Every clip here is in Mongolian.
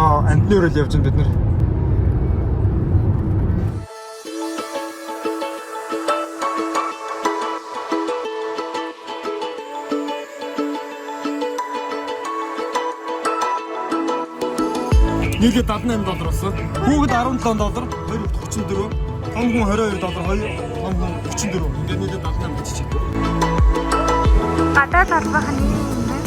одоо амтны өрөөл явж байна бид нар. Нийлээ $78 болсон. Хүүхэд $17, хоёр $34, том хүн $22, том хүн $34. Ингээд нийлээ $78 болчихсон. Гадаад албах нь юм байна.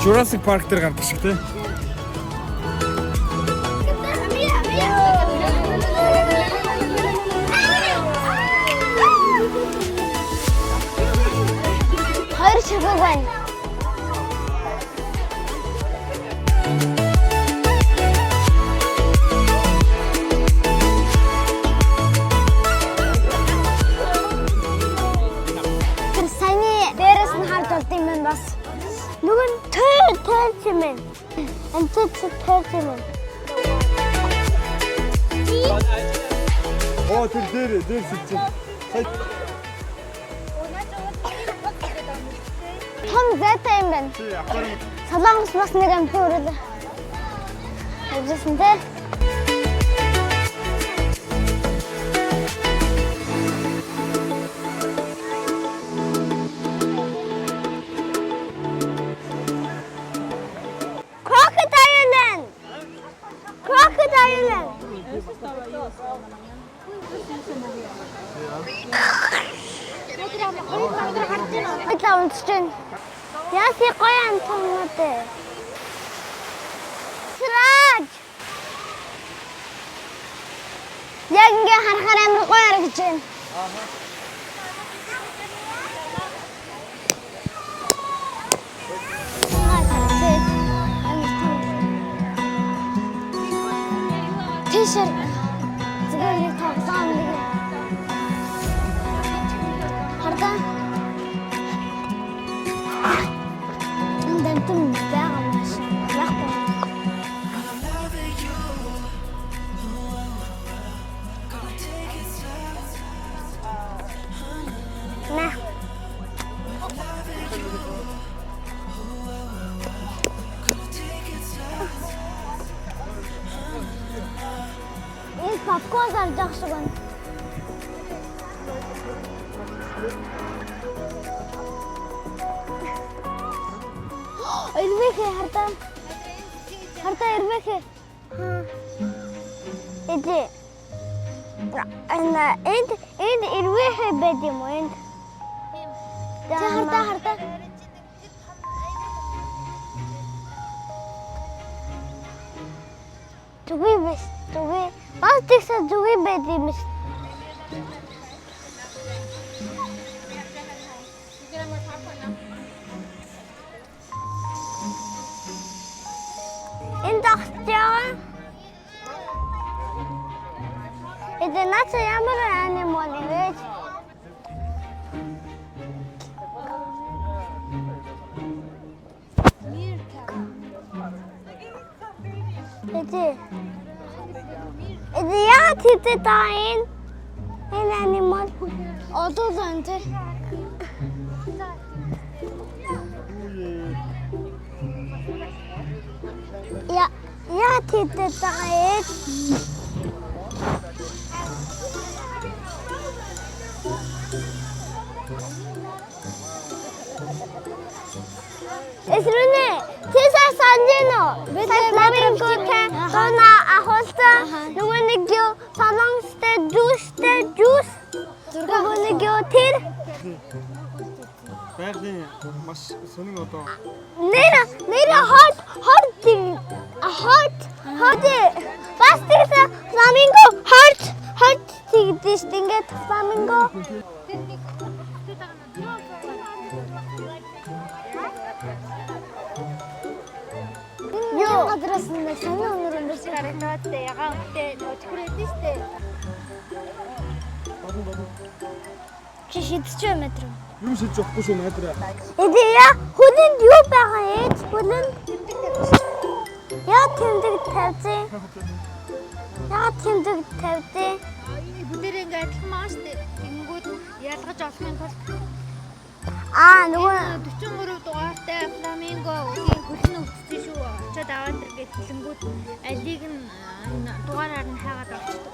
Jurassic Park дээр гардаг шиг тий. Хоёр ширхэг байна. Тэр саяны дээрээс нь харж болд юм байна бас. Нөгөө нь тэр юм. Анцэц тэр юм. Оо тэр дээр сэлцэн. Том зэтэй юм байна. Солонгос бас нэг амтны өрөөл. Явжсэн те. Crocodile. Итла унтчихэн. Яси гоё антонтой. Сраж. Яг ингээ харахаар амар гоё харагдаж байна. T-shirt. Зүгээр нэг тоглоом нэг. Хардаа. Энд юм байгаа маш. Яг байна. Наа. Попкорн зарж шиг байна. Ирвэхэ хардаа. Хардаа ирвэхэ. Эдээ. Энд ирвэхэ байд юм уу энд? Хардаа. Түгүй биш. Түгүй. Бас тэгсэн зүгүй байд юм биш. Энэ тахтаа. Это наша ямар анимал вэ? Это яа тийтэй таин. Энэ анимал одол анте. Яа тийтэй таин. Эсрэне тийсаа санджино. Бид намайг гүтэ хана ахолта нөгөө нэг юу солонгостэй жуус. Нөгөө нэг юу тэр Байгалийн маш сонин одоо. Нэр хот бас тийсаа фламинго хот тэгдэш ингээд фламинго. Гадрасна санаа өнөр өндөр харагдаад ягаан үтээ нөтгөрөөдөөстэй. Чи шидчих метр. Юу шидж явахгүй шүү найдраа. Эдээ хүлэнд юу байгаа ээж хүлэнд? Яа тэмдэг тавьжээ. Яа тэмдэг тавьжээ. Бүдэрээ ингээд адилхан шүү дээ. Тэнгүүд ялгаж олохын тулд нөгөө 43 дугаартай фламинго үгийн хөлн өвчтөн шүү. Очоод аваад ир гэж хэлэнгүүд алийг нь дугаараар нь хайгаад авчихдаг.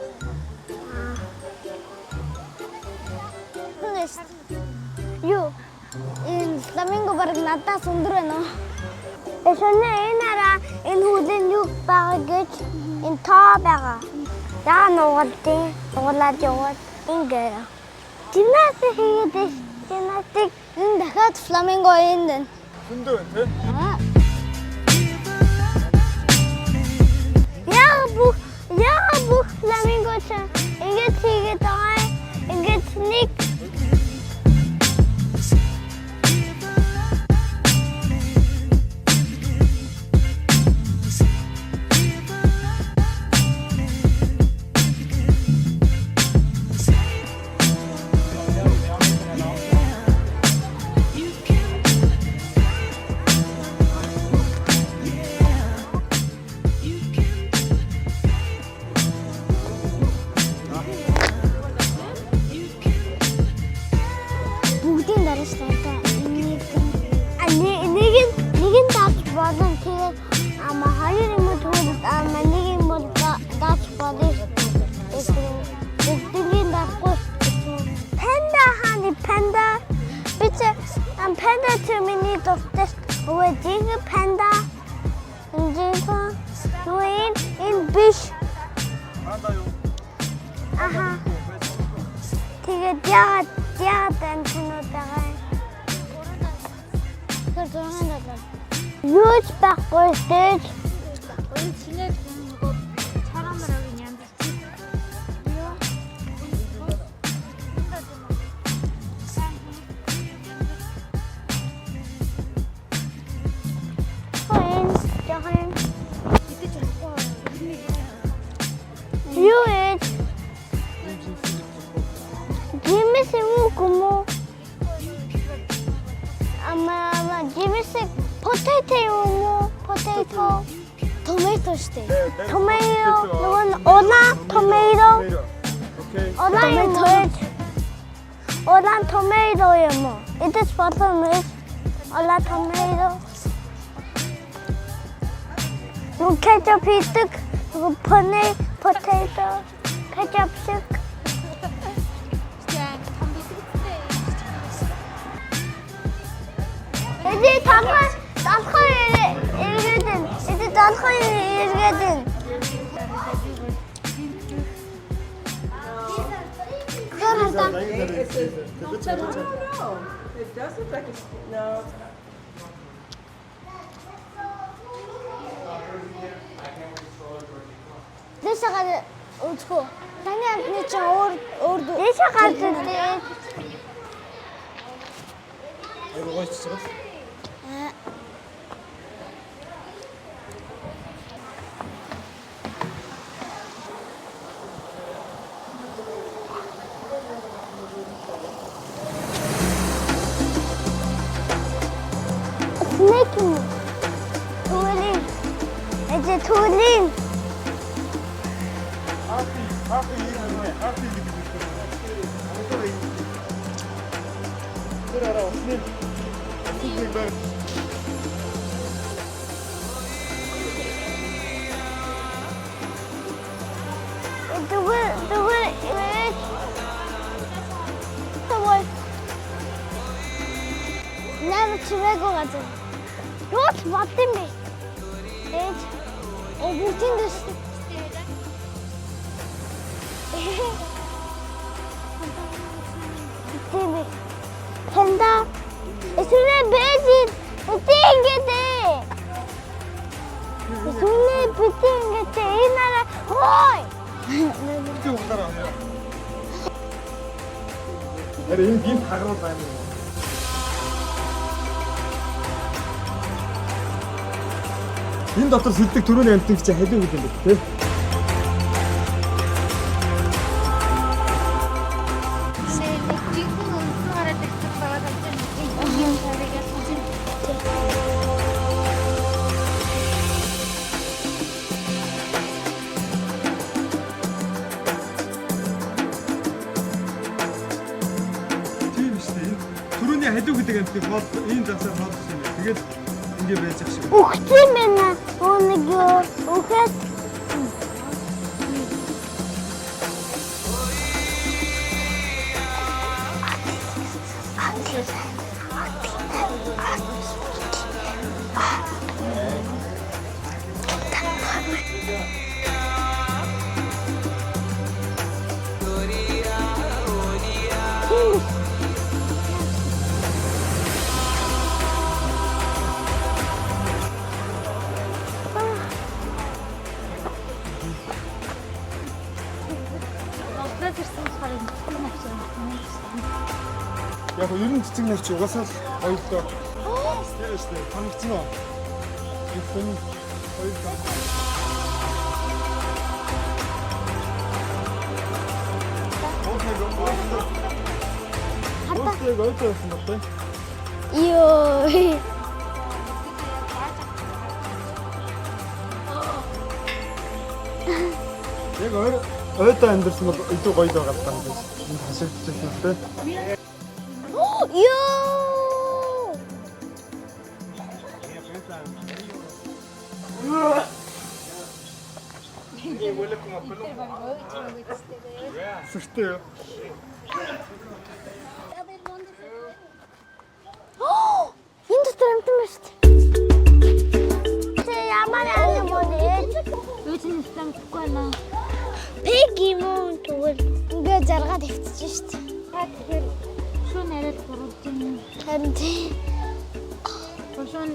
Юу? Энэ фламинго бараг надаас өндөр байна уу? Эсвэрнэ энэ араа энэ хүлэн юу байгаа гэж энэ тоо байгаа. Яа нугалдیں۔ Нугалаад яваад ингээ. Гимнастик хийгээд гимнастик энэ дахиад фламинго энд байна. Зөндөө тий. Яа бүх фламинго ч ингэж хийгээд байгаа. Ингэж нэг бүгдийн дараа шүү дээ. Нэг нь даач болон тэгээд хоёр юм тэгвэл нэг юм бол даач болно шүү дээ. Бүгдийн даахгүй. Панда хааны панда. Бич панда термини дофтес. Үеийг панда. Энэ биш. Панда юу? Аха. Тэгээд яагаад тэнцэнүүд байгаа юм? Тэр зургаан юуч байхгүй стэйж. Энэ чинээ нөгөө царамрагийн янз чи. Юу? Хойн жахан. Идэж чадахгүй. Юу ээ? Жимс юм уу? Жимс potato юм уу? Potato. Tomato шүү дээ. Tomato. Улаан tomato. Окей. Улаан tomato юм уу? Идэж болно уу? Улаан tomato. Нүг кетчуп хийдэг. Нүг potato. Кетчуп шиг. Эди талхаа эргээдэн. Эди талхаа эргээдэн. It does look like it's no. Дэшагаар үзхөө. Таны амтны чинь өөр дэшагаар зүтэй. Айгуу гоё чичгэл. Snake. Tuulin. Эцэг туулин. Хафи юм уу? Хафи гэдэг юм. Тэр араа усны. Усны баг. Нэр чивэго газар. Рот баттэн бэ. Ээж. Бүгдийн дэс. Тэвэ. Панда. Эсвэ бэжин. Үтингэтэ. Эсвэ битингэтэ. Инара. Хой. Тэг угаараа. Энэ гинт хагарал байна. Энэ дотор сэлдэг төрөний амтныг чи халиу гэдэг юм бэ, тэ? хадуу гэдэг юм тийм хоол ийм завсаар хоол юм. Тэгээд ингэ байж ах шиг. Үхсэн байна. Нэг үхээс Яг ер нь цэцэг нар чи угаасаа л хоёулаа. Тэр шүү дээ. Танигдсан уу? Энэ хоёулаа. Хатаа гойдсон байна. Йоо. Яг ойдоо амьдсан бол илүү гоё л байгаа даа гэж. Энэ хашигдчих юм те. Йоо. Сүртэй. Энэ дотор амтан байна шүү дээ. Тэ ямар юм бэ? Үгүй нэстэн гэхгүй наа. Пеги мөн тэгвэл ингээ заргаад хэвчэж шүү дээ. Тэгэхээр шүүн яриад гурвдیں۔ Харин тий. Шүүн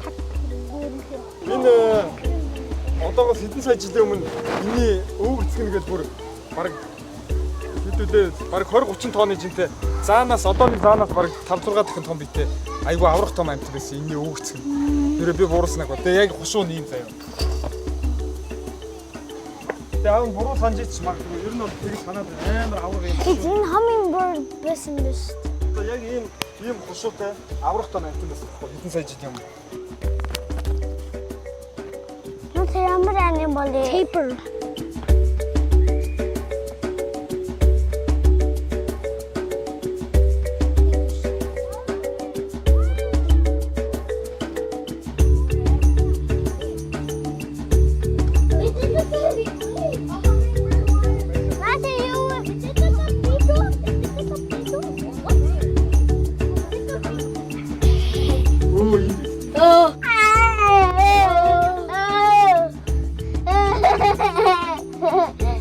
таг гүрэлээ. Энэ одоогоос хэдэн сая жилийн өмнө энэний өвөг эцгэн гэж бүр баг хэдүүлээ баг 20-30 тонны жинтэй. Заанаас одооны заанаас баг 5-6 дахин том битээ. Айгу аврах том амт байсан энэний өвөг эцгэн. Тэрээ би буурснаг ба. Тэгээ яг хушуу нэм заяа. Тэгээ аав буруу санжиж магадгүй ер нь бол тэгж санаад амар авраг юм. Энэ hummingbird байсан биш. Одоо яг ийм хушуутай аврах том амт байсан байхгүй хэдэн сая жилийн өмнө. Нүг ямар аним болоо? Taper.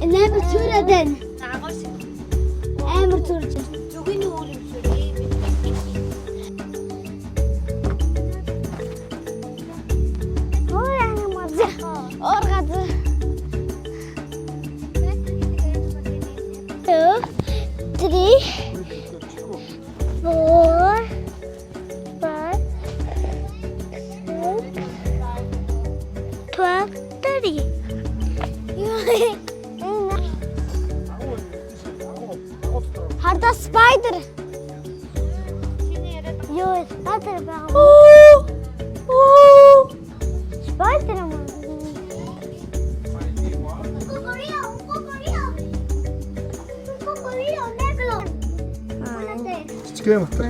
Never turn then. Амар turn. Зүгийн үйл юм шүү дээ. Ой маза. Оргад. 2 3 4 5 12 30. Харда spider. Чиний яриад Ёо, spider байгаа. Spider юм. Чичгэн матар.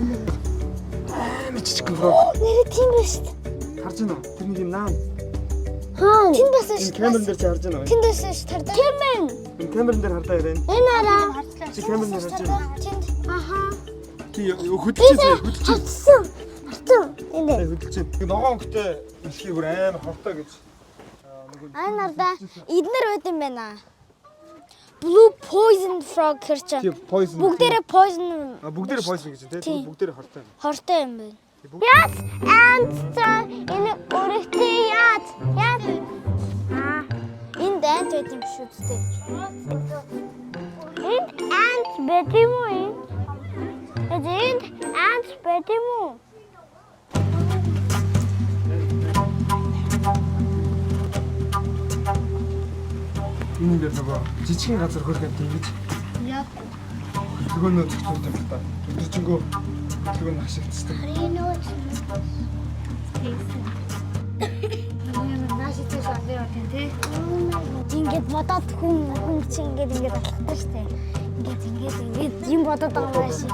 Амар чичгэн бро. Нэр тийм ба шүү дээ. Харж байна уу? Тэрний юм наам. Хаа. Тэнд бас Энэ шүү. камерын дээр чи харж байна уу? Тэнд бас шүү. Тарда. Камерын. Энэ камерын дээр хардаа ярина. Энэ араа. Чи камерын дээр харж байна. Тэнд. Аха. Ти хөдөлж. Хатсан. Хатсан. Энд. Хөдөлж. Ногоон өнгөтэй илхий бүр амар хортой гэж. Аа нарда эднэр байд юм байна. Blue poison frog Ти хэрч. poison. Бүгдээрээ poison. Бүгдээрээ poison гэж тийм. Тийм. Бүгдээрээ хортой. Хортой юм байна. Yes, and энэ өрхтэй яат. Яат. Аа. Энэ дэнд байт юм шүү дээ. Энэ ant байт юм уу? Энэ ant байт юм уу? Энэ дээр нөгөө жижигхэн газар хөргөнд ингэж. яг Тэгвэл нөө зөвхөн юм байна. Өдөржингөө тэгвэл ашигтсдаг. наашиж шаардсан тий. Ингээд бодоод хүн чинь ингээд алхдаг штэ. Ингээд юм бодоод байгаа юм шиг.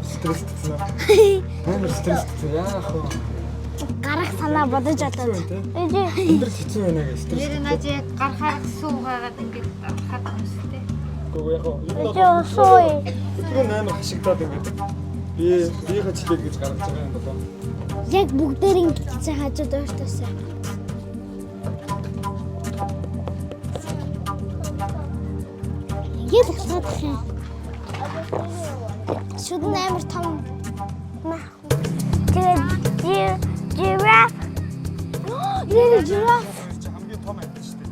Стресстэй. Амар стресстэй яах вэ? Гарах санаа бодож одоо. Ээжээ. Амьдрал хэцүү байна гэж стресс. Нэр нь ажиг гар харах суугаад ингээд алхаад хүмүүстэй. Гэхдээ яг Ээжээ усууй. өдрөө амар хашигдаад ингээд биеийнхээ жилээд гэж гаргаж байгаа юм болоо. Яг бүгдээр ингэж хажууд өөртөөсөө. Ингээд хатах юм. Шүд амар том. Тэгээд жираф. Жираф. Хамгийн том айд шүү дээ.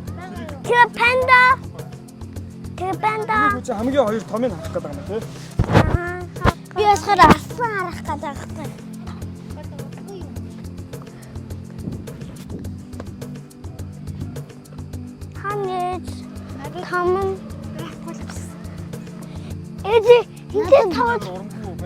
Тэгээд панда. Тэгээд панда. Чи хамгийн хоёр томыг харах гэдэг юм тий. Би ясгаар асан харах гэдэг байхгүй. Ханэж таман байхгүй л биш. Эжи энэ таваад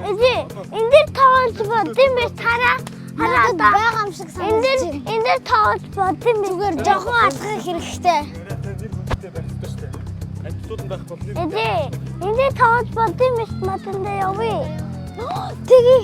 эжи энэ таваад бодсон биш тараа хараа байгаа юм шиг санагдаж байна. Энэ таваад бодсон биш. Зүгээр жоохон алхах хэрэгтэй. Нэр хүнтэй байх хэрэгтэй шүү дээ. Амьтууд байх бол нэр Эжи энэ таваад бодсон биш матандаа явъя. Тэги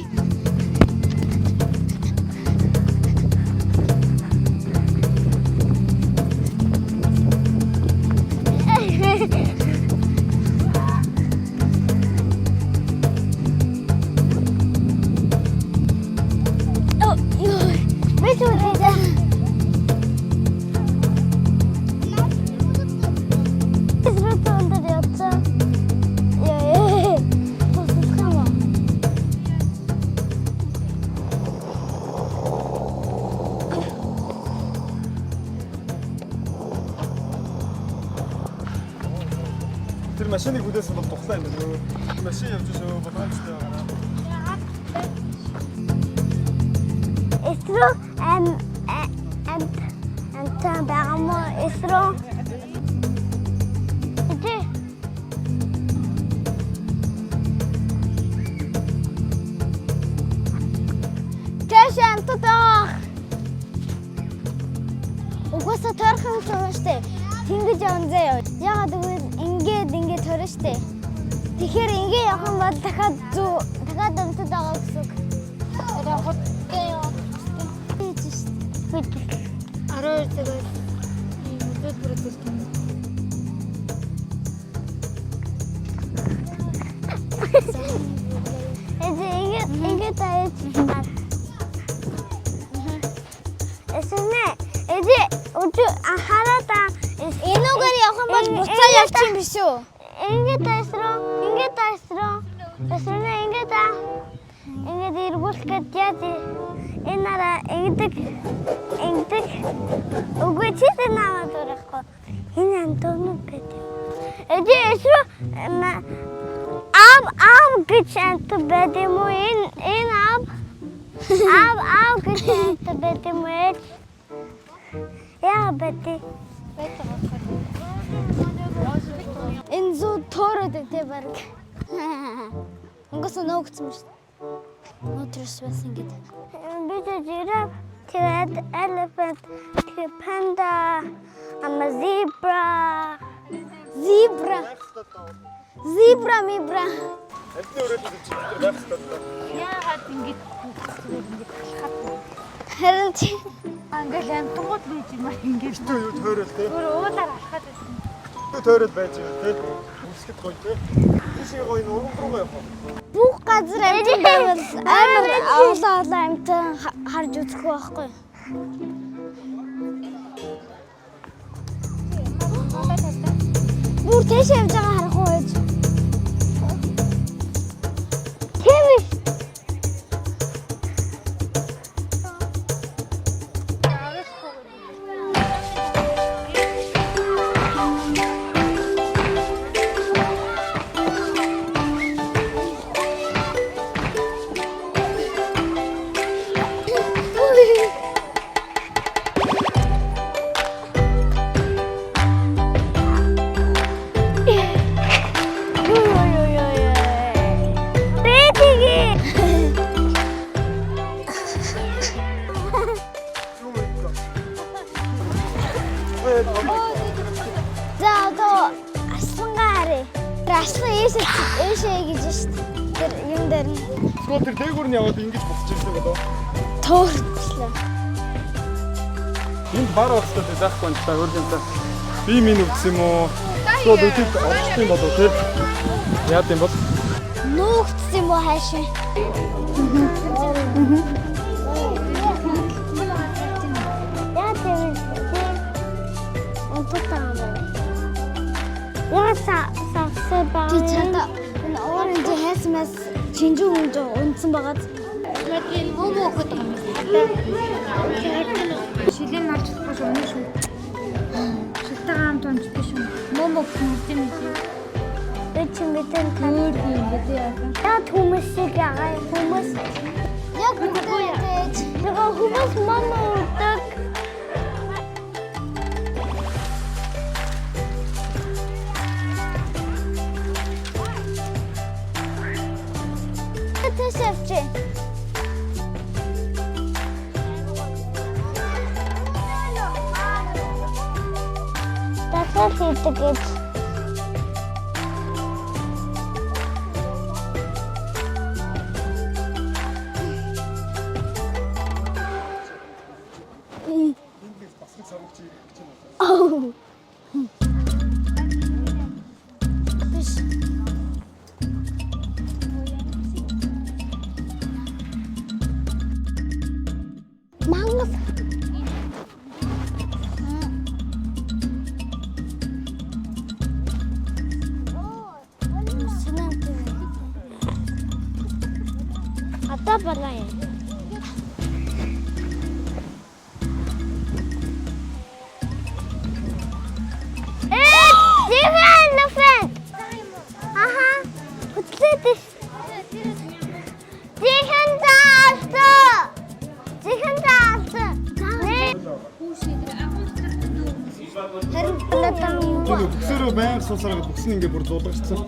тэр машиныг хүлээсэн бол тухлаа юм байна. Машин явж шүү боломжтой байна. Эсрэг амтан багмо эсрэг эти Тэшэн тутах угсаа төрхөн чамштай тэнгэж явна заяа. Ягаад гэвэл ингээд төрөн штэ. Тэгэхээр ингээ явах юм бол дахиад амтад байгаа гэсэн үг. Рахот яа. 12 цагаас өдөр бүрээс Эгэ тааж байна. Эсэнэ эгэ өдөө хараад энүүгээр явах юм бол буцаа явчих юм биш үү? Эгэ таасроо. Эсэнэ эгэ та. Ингээд иргүүлэхэд яа энэ нараа ингэдэг үгүй чи намайг дөрөхгүй энэ антонууд байдаг. Эдээ эсрэг аав гэж ант байдаг юм уу энэ аав гэж ант байдаг юм уу яа байдаг энэ зүү тоороод дээ баг унгаас нөөгцсөн шүү дээ. Өдрөөс бас ингэж. Бид жирaf, тэгээд elephant, тэгээд panda, zebra. Мибра. Амьтны өрөөнд чи байх хэрэгтэй. Яагаад ингэж алхаад Харин чи ингээл амтгууд байж юм аа ингэж Юу тойрол тий. уулаар алхаад байсан. Тойрол байж байгаа тий. Үсгэд гоё тий. Тийшээ гоё нуруунд руу явах. бүх газар амтан байвал амар олон амтан харж үзэх байхгүй. Бүр тийш явж байгаа харах уу гэж. Тийм ээ. За одоо аслангаа харъя. Аслан ээшээ гэж шүү дээ. тэр юм дээр нь Эсвэл тэр дээгүүр нь яваад ингэж босч ирсэн гэдэг. туурчлаа. Энд бар оцтой байхгүй энэ та өөргөнтэй би минь өвдсөн юм уу? Эсвэл өдөрт орчтой болов тэр яа гэм бол Нуугдсан юм уу хаашаа? Яа тийм онтотаа. Яа савсаа баа. Чи чата энэ оранж хэсмэс чинжүү хүнж унтсан байгаад Мэдээ мөмө өгөх юм. Шилийн марч болохгүй өнөө шүү. Шилтэйгээ хамт унцдаг шүү. Мөмө өгөх юм тийм. чи мэдэн таньд юм гэдэг яа. Яг хүмүүс шиг ягаа хүмүүс. Яг мэдээж. Тэгээ хүмүүс мама урдаг. Тэсэвчи. Тасал хийдэг. Мангас. Ата балай. Бүксөрөө байнга суусараад бүкс нь ингээ бүр зулгачсан.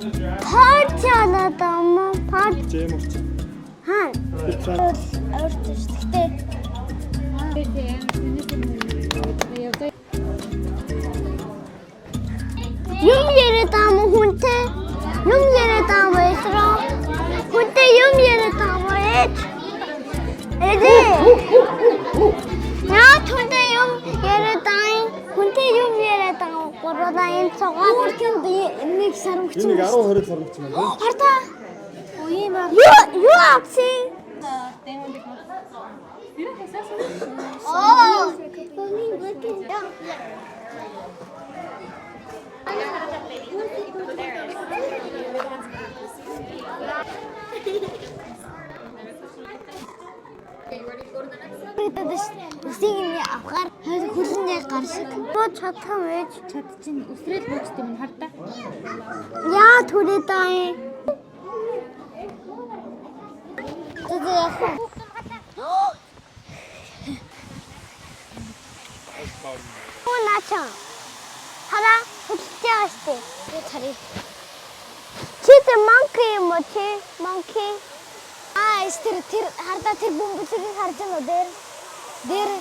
Парчана дама парч. Жэм орсон. Хаа. Өөртөө юм яриад ам хүнтэй. Юм яриад ам байсраа. Хүнтэй юм яриад ам ээж. Эдээ. Яа хүнтэй юм яриад ам. Хүнтэй юм яриад ам. Гурваа энэ цагаан үртэнд нэг сармагч. Энийг 10-20 сармагч юм байна. Харта. Уймаа. Юу авси? Oh, Үсгийн авахар хөлөндөө гар шиг бод чадхан байж Чадчихин өсрөл буучт юм хардаа. яа түрээ дай. Унаача. Хара хөтлөж штэ. Цари. Чи тэр monkey юм уу чи? Monkey. Тэр хардаа тэр бөмбөлгийг харж байгаа нөө дээр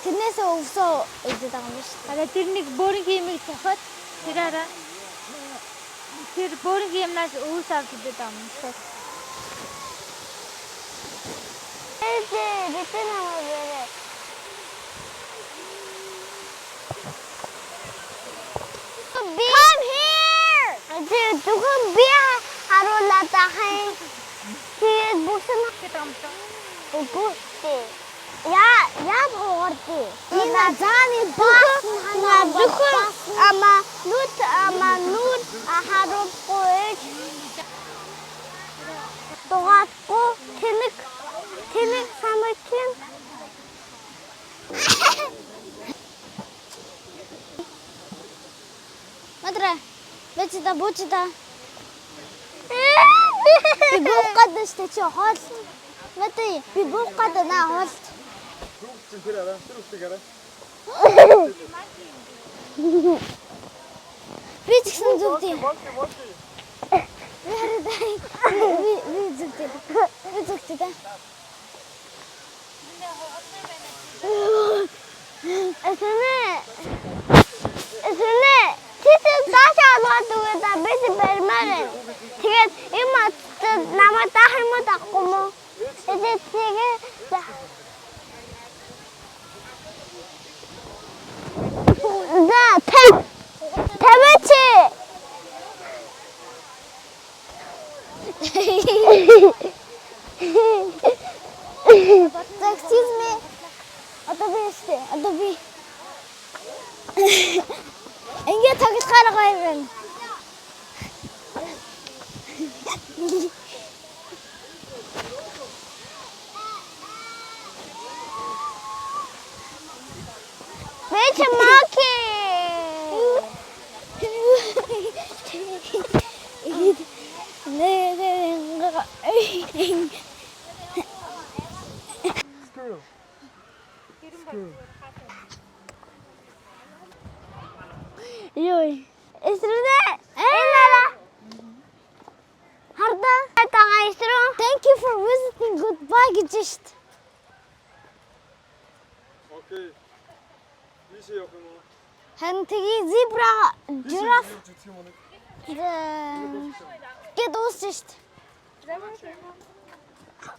тэрнээс өвсөө идэж байгаа юм шүү. Хараа тэр нэг бөөрийн хэмиг цохоод тэраараа тэр бөөрийн хэмнаас өвс авч идэж байгаа юм шүү. Дэвтэн аваа. Come here. Духан би харуулаад ахын. Тэгээд бүсэн бүстэй. Яа боорди. Энэ зааны бас духан ама нүд харуулахгүй. Дугаахгүй тэнэг самачин. Матра, бочда. Би буугаад штэ чи хоол. Мэтэй би буугаад на хоол. Зүгтэн тэр арай. Тэр үсэг арай. Би ч гэсэн зүгтээ. Моки. Би зүгтээ та. Эсэнэ чи цаашаа аваад өгөөд би бэрмээр. Тэгээд юм намайг Excuse me. Одоо би өстэй. Одоо би. Ингээд тоглохоор гоё юм байна. Wait a monkey. Squirrel. Ёй. Эсрэнэ. Энара. Хардаа тага эсрэн. Thank you for visiting. Goodbye гэж шít. Окей. Бишээ явах юм уу? Хан тгий зебра, жираф гэд дууссан шít.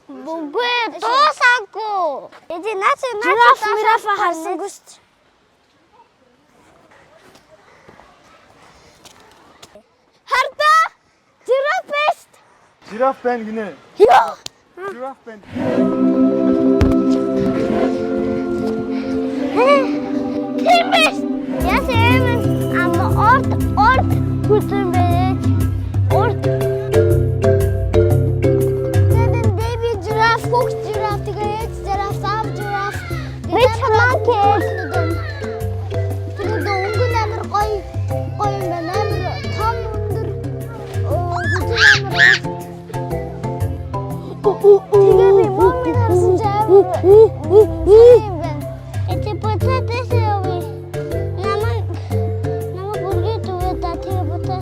Бүгөө дуусаагүй. Эди наач жираф мирафа харсангүй шít. Хардаа жираф бэст. Жираф байна гинэ. Ёо. Жираф байна. Тийм бэст. Яс эмэн ам орд хүсэн бэ. Орд. Тэдэн baby жираф, фокс жираф, тэгээд жираф, сам жираф. Which monkey? Тэгээд өнгөн амар гоё юм байна. Амар том өндөр. Хүсэн амар. Тэгээд би момын харсан чам. Тийм байна. Эти потатес яви. Намайг бүргээ түгээд та тэр бота.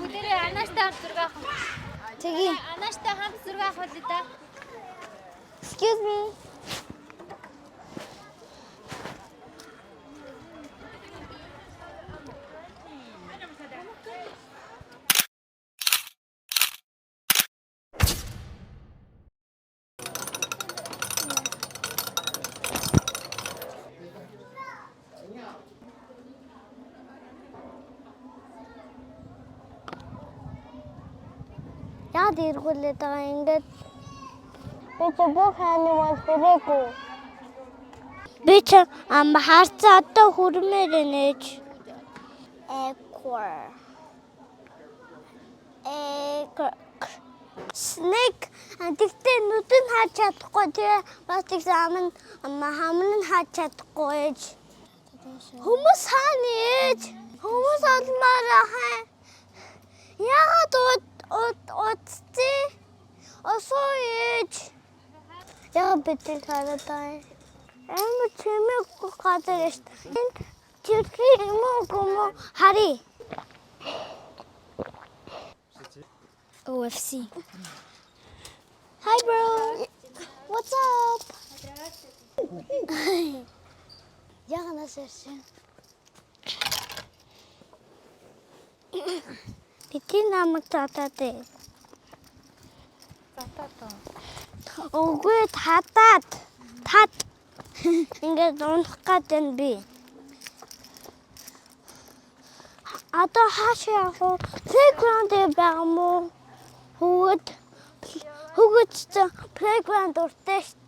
Бүгдээрээ анааштай хамт зураг авах. Тэгээ. Анааштай хамт зураг авах л да. Excuse me. Яад иргүүлээд байгаа ингээд би ч бүх хаанаас хүрээгүй. Би ч харцаа одоо хүрмээр нэж. Snake тэгтээ нүдэн хаач чадахгүй тэгээ бас тэг хамн нь хаач чадахгүй ээж. Хүмүүс хаана ээж? Хүмүүс олмаар хаа. Яагаад Отцээ осооч яа битэн таадаа амар чимэг гадаг шүү дээ чирхи юм хари OFC Hi bro What's up яа насэрсэн Битэн намайг татаатай. Үгүй татаад. Ингээд унах гэдэг нь би. Одоо хаашаа явах вэ? Playground байгаа мó? Хөгөж playground уртай шүү.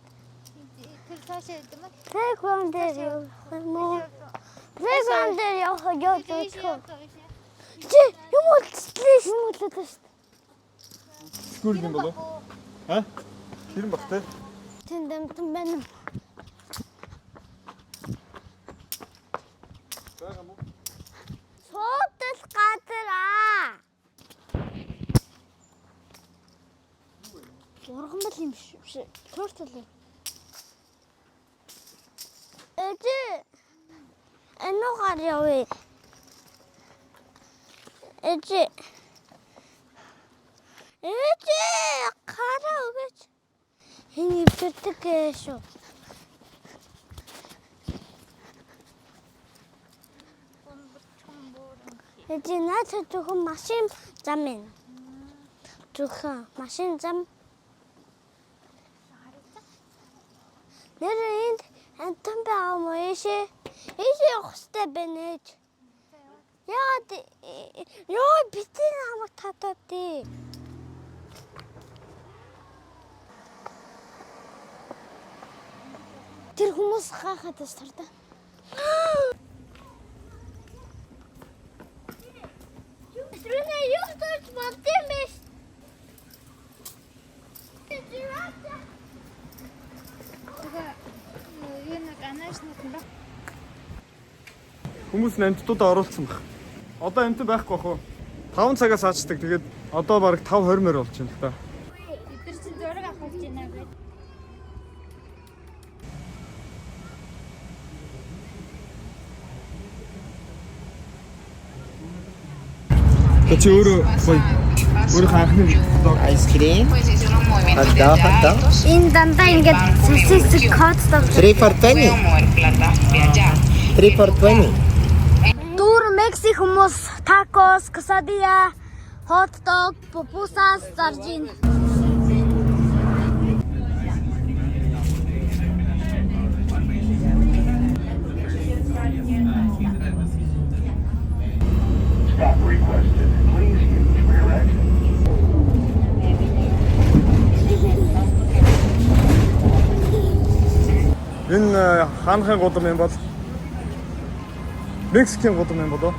Тэр цаашаа идэм үү? Playground явах мó? Playground явах ёо. Чи юм уу? Сгүүл юм болов? Тэр бах те. Тэнд амтан байна. Байгаа мó. Суудал газар аа. Урган бал юм биш. Тууртал юм. Энэгээр явъя. Эжи гараа өгөөч. Энэ өвчтөг шүү. Эжи наад зөвхөн машин зам юм. Зөвхөн машин зам. Нэр энд антан байгаа юм уу ийшээ? Ийшээ явах хэрэгтэй байна ээж. Яагаад ёо битэн хамаг татаад тий. Тэр хүмүүс хаахад тастарда. Тэрнээ юу ч бодсон биш. Хүмүүс амттуудаа оруулсан баг. Одоо амт байхгүй бах уу? 5 цагаас аачдаг. Тэгээд одоо баг 5:20 мөр болж байна л да. Бид чинь зураг авах гэж байна гэдэг. Тэ чи өөрөө анхны Ice cream. Hot dog. Энэ дандаа ингээд сосис кодтой. 3 for 20. 3 for 20. Тур Мексик хүмүүс tacos, quesadilla, hot dog, pupusas, sardine. Stop requested. Please use rear exit. энэ хаанхын гудам юм бол Мексикийн гудам юм болоо.